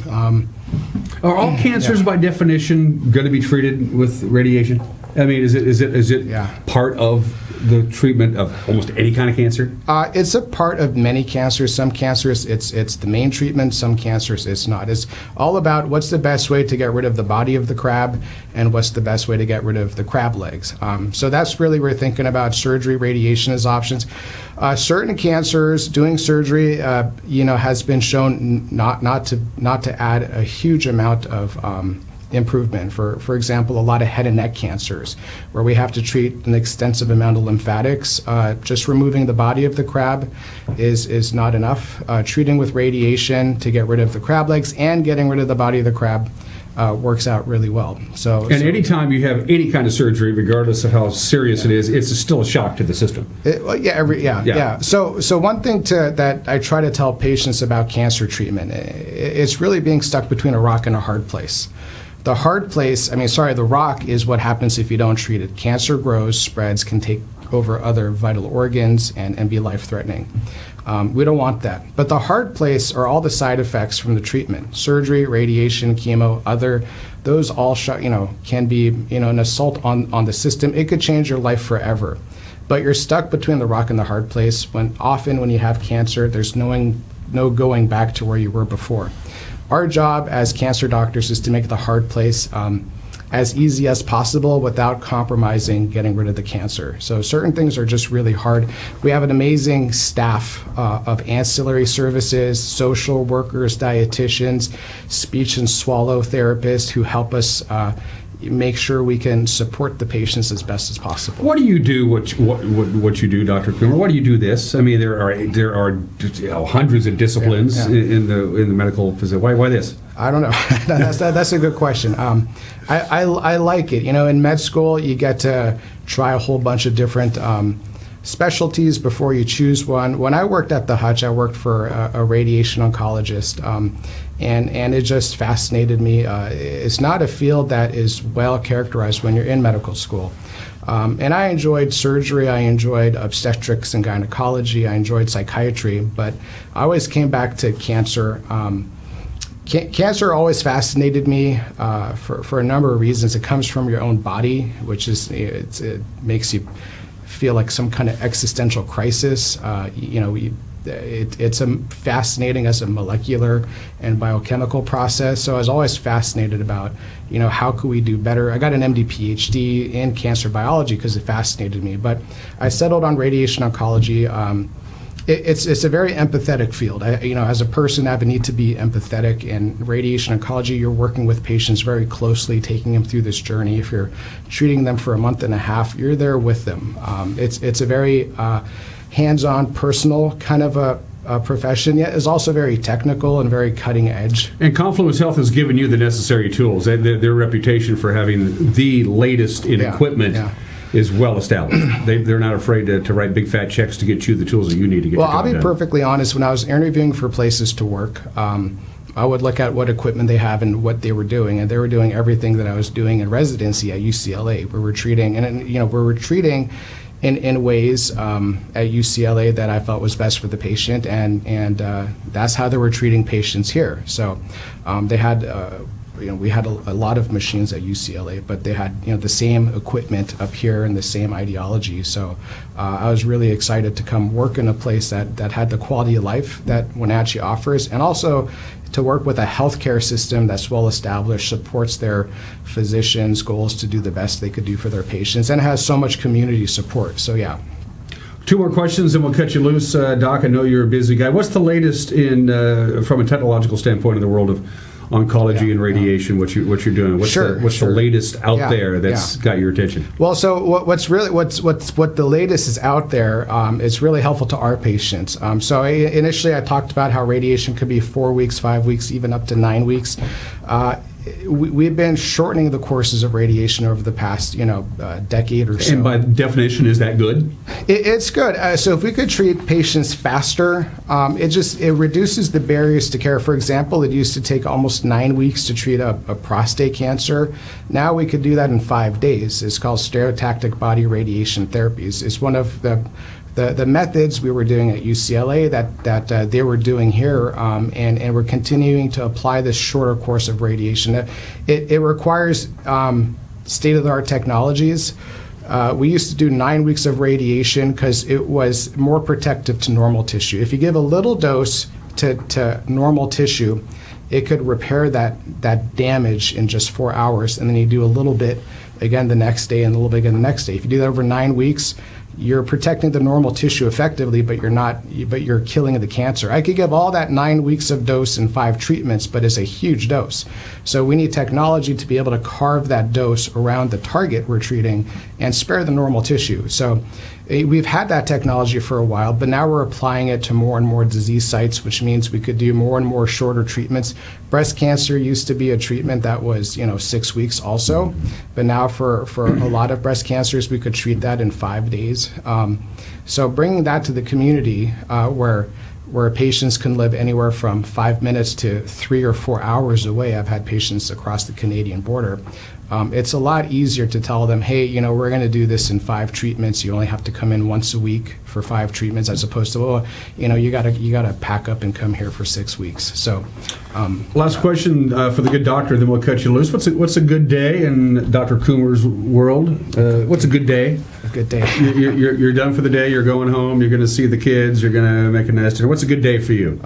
are all cancers by definition going to be treated with radiation? I mean, is it part of the treatment of almost any kind of cancer? It's a part of many cancers. Some cancers, it's the main treatment. Some cancers, it's not. It's all about what's the best way to get rid of the body of the crab and what's the best way to get rid of the crab legs. So that's really, we're thinking about surgery, radiation as options. Certain cancers, doing surgery, has been shown not to add a huge amount of improvement. For example, a lot of head and neck cancers, where we have to treat an extensive amount of lymphatics. Just removing the body of the crab is not enough. Treating with radiation to get rid of the crab legs and getting rid of the body of the crab works out really well. So anytime you have any kind of surgery, regardless of how serious it is, it's still a shock to the system. So one thing that I try to tell patients about cancer treatment, it's really being stuck between a rock and a hard place. The the rock is what happens if you don't treat it. Cancer grows, spreads, can take over other vital organs and be life-threatening. We don't want that. But the hard place are all the side effects from the treatment. Surgery, radiation, chemo, those all can be an assault on the system. It could change your life forever. But you're stuck between the rock and the hard place when you have cancer, there's no going back to where you were before. Our job as cancer doctors is to make the hard place as easy as possible without compromising getting rid of the cancer. So certain things are just really hard. We have an amazing staff of ancillary services, social workers, dietitians, speech and swallow therapists who help us make sure we can support the patients as best as possible. What do you do? What you do, Dr. Kummer? Why do you do this? I mean, there are hundreds of disciplines in the medical facility. Why this? I don't know. That's a good question. I like it. In med school, you get to try a whole bunch of different specialties before you choose one. When I worked at the Hutch, I worked for a radiation oncologist, and it just fascinated me. It's not a field that is well characterized when you're in medical school. And I enjoyed surgery, I enjoyed obstetrics and gynecology, I enjoyed psychiatry, but I always came back to cancer. Cancer always fascinated me for a number of reasons. It comes from your own body, which is it makes you feel like some kind of existential crisis. It's fascinating as a molecular and biochemical process. So I was always fascinated about, how could we do better? I got an MD PhD in cancer biology because it fascinated me. But I settled on radiation oncology. It's a very empathetic field. As a person, I have a need to be empathetic. In radiation oncology, you're working with patients very closely, taking them through this journey. If you're treating them for a month and a half, you're there with them. It's a very hands-on, personal kind of a profession, yet is also very technical and very cutting edge. And Confluence Health has given you the necessary tools. Their reputation for having the latest in equipment is well established. They're not afraid to write big fat checks to get you the tools that you need to get. Well, I'll be perfectly honest. When I was interviewing for places to work, I would look at what equipment they have and what they were doing, and they were doing everything that I was doing in residency at UCLA. We were treating, in ways at UCLA that I felt was best for the patient, and that's how they were treating patients here. So they had. We had a lot of machines at UCLA, but they had the same equipment up here and the same ideology. So I was really excited to come work in a place that had the quality of life that Wenatchee offers, and also to work with a healthcare system that's well established, supports their physicians' goals to do the best they could do for their patients, and has so much community support. So yeah. Two more questions and we'll cut you loose, Doc. I know you're a busy guy. What's the latest from a technological standpoint in the world of oncology and radiation? What you're doing? What's the latest out there that's got your attention? Well, so what the latest is out there is really helpful to our patients. So initially I talked about how radiation could be 4 weeks, 5 weeks, even up to 9 weeks. We've been shortening the courses of radiation over the past, decade or so. And by definition, is that good? It's good. So if we could treat patients faster, it reduces the barriers to care. For example, it used to take almost 9 weeks to treat a prostate cancer. Now we could do that in 5 days. It's called stereotactic body radiation therapies. It's one of the methods we were doing at UCLA that they were doing here, and we're continuing to apply this shorter course of radiation. It requires state-of-the-art technologies. We used to do 9 weeks of radiation because it was more protective to normal tissue. If you give a little dose to normal tissue, it could repair that damage in just 4 hours, and then you do a little bit again the next day and a little bit again the next day. If you do that over 9 weeks, you're protecting the normal tissue effectively, but you're killing the cancer. I could give all that 9 weeks of dose in 5 treatments, but it's a huge dose. So we need technology to be able to carve that dose around the target we're treating and spare the normal tissue. So we've had that technology for a while, but now we're applying it to more and more disease sites, which means we could do more and more shorter treatments. Breast cancer used to be a treatment that was 6 weeks also, but now for a lot of breast cancers, we could treat that in 5 days. So bringing that to the community where where patients can live anywhere from 5 minutes to 3 or 4 hours away. I've had patients across the Canadian border. It's a lot easier to tell them, hey, we're going to do this in 5 treatments. You only have to come in once a week for 5 treatments, as opposed to, you gotta pack up and come here for 6 weeks. So, last question for the good doctor, then we'll cut you loose. What's a good day in Dr. Kummer's world? What's a good day? A good day. You're done for the day. You're going home. You're going to see the kids. You're going to make a nest. What's a good day for you?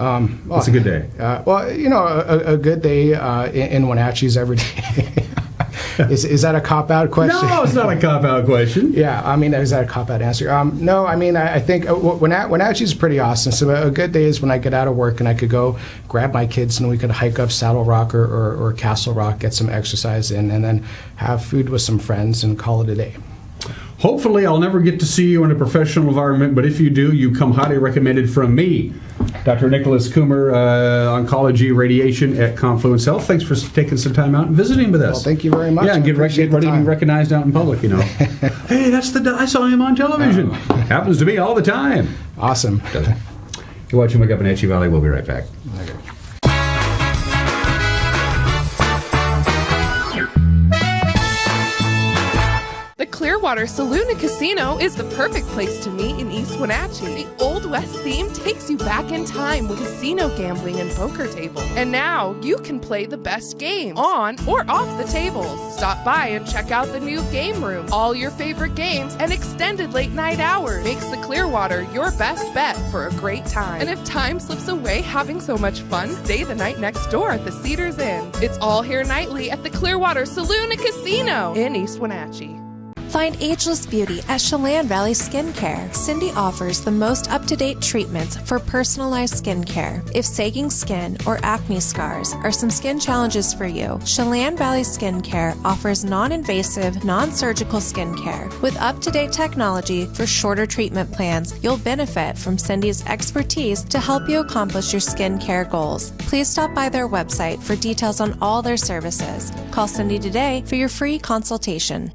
What's a good day? A good day in Wenatchee's every day. Is that a cop-out question? No, it's not a cop-out question. Yeah, is that a cop-out answer? No, I think Wenatchee's pretty awesome. So a good day is when I get out of work and I could go grab my kids and we could hike up Saddle Rock or Castle Rock, get some exercise in, and then have food with some friends and call it a day. Hopefully, I'll never get to see you in a professional environment, but if you do, you come highly recommended from me, Dr. Nicolas Kummer, Oncology Radiation at Confluence Health. Thanks for taking some time out and visiting with us. Well, thank you very much. Yeah, and get ready to be recognized out in public, Hey, I saw him on television. Happens to me all the time. Awesome. You're watching Wake Up in Wenatchee Valley. We'll be right back. Okay. The Clearwater Saloon and Casino is the perfect place to meet in East Wenatchee. The Old West theme takes you back in time with casino gambling and poker table. And now you can play the best games on or off the tables. Stop by and check out the new game room. All your favorite games and extended late night hours makes the Clearwater your best bet for a great time. And if time slips away having so much fun, stay the night next door at the Cedars Inn. It's all here nightly at the Clearwater Saloon and Casino in East Wenatchee. Find ageless beauty at Chelan Valley Skincare. Cindy offers the most up-to-date treatments for personalized skincare. If sagging skin or acne scars are some skin challenges for you, Chelan Valley Skincare offers non-invasive, non-surgical skincare. With up-to-date technology for shorter treatment plans, you'll benefit from Cindy's expertise to help you accomplish your skincare goals. Please stop by their website for details on all their services. Call Cindy today for your free consultation.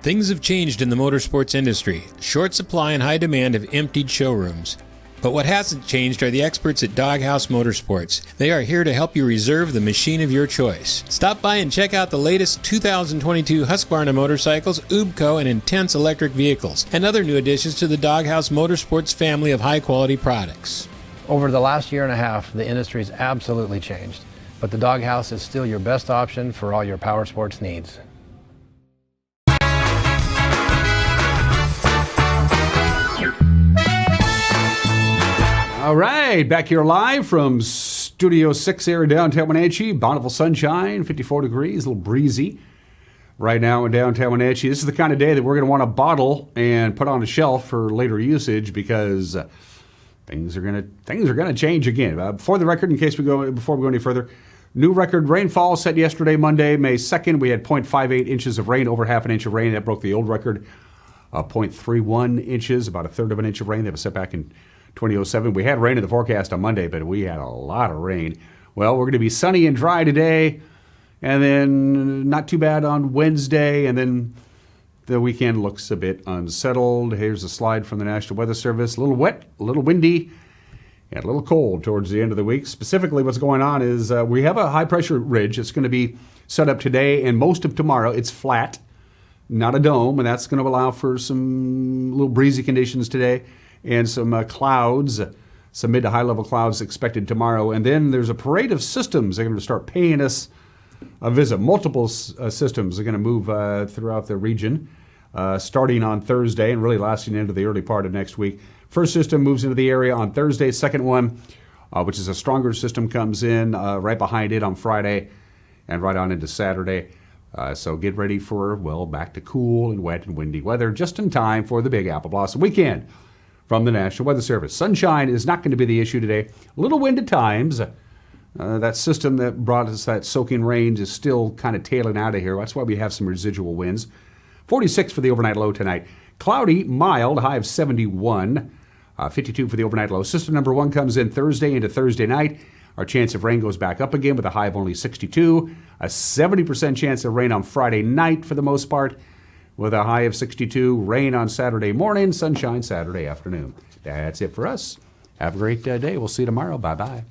Things have changed in the motorsports industry. Short supply and high demand have emptied showrooms. But what hasn't changed are the experts at Doghouse Motorsports. They are here to help you reserve the machine of your choice. Stop by and check out the latest 2022 Husqvarna motorcycles, UBCO, and Intense electric vehicles, and other new additions to the Doghouse Motorsports family of high-quality products. Over the last year and a half, the industry has absolutely changed, but the Doghouse is still your best option for all your power sports needs. All right, back here live from Studio 6 here in downtown Wenatchee. Bountiful sunshine, 54 degrees, a little breezy right now in downtown Wenatchee. This is the kind of day that we're going to want to bottle and put on a shelf for later usage because things are going to change again. For the record, before we go any further, new record rainfall set yesterday, Monday, May 2nd. We had 0.58 inches of rain, over half an inch of rain. That broke the old record, 0.31 inches, about a third of an inch of rain. That was set back in 2007. We had rain in the forecast on Monday, but we had a lot of rain. Well, we're going to be sunny and dry today, and then not too bad on Wednesday, and then the weekend looks a bit unsettled. Here's a slide from the National Weather Service. A little wet, a little windy, and a little cold towards the end of the week. Specifically, what's going on is we have a high-pressure ridge. It's going to be set up today and most of tomorrow. It's flat, not a dome, and that's going to allow for some little breezy conditions today. And some clouds, some mid to high level clouds expected tomorrow. And then there's a parade of systems that are going to start paying us a visit. Multiple systems are going to move throughout the region starting on Thursday and really lasting into the early part of next week. First system moves into the area on Thursday. Second one, which is a stronger system, comes in right behind it on Friday and right on into Saturday. So get ready for, back to cool and wet and windy weather just in time for the Big Apple Blossom Weekend. from the National Weather Service. Sunshine is not going to be the issue today. A little wind at times. That system that brought us that soaking rain is still kind of tailing out of here. That's why we have some residual winds. 46 for the overnight low tonight. Cloudy, mild, high of 71. 52 for the overnight low. System number 1 comes in Thursday into Thursday night. Our chance of rain goes back up again with a high of only 62. A 70% chance of rain on Friday night for the most part with a high of 62. Rain on Saturday morning, sunshine Saturday afternoon. That's it for us. Have a great day. We'll see you tomorrow. Bye-bye.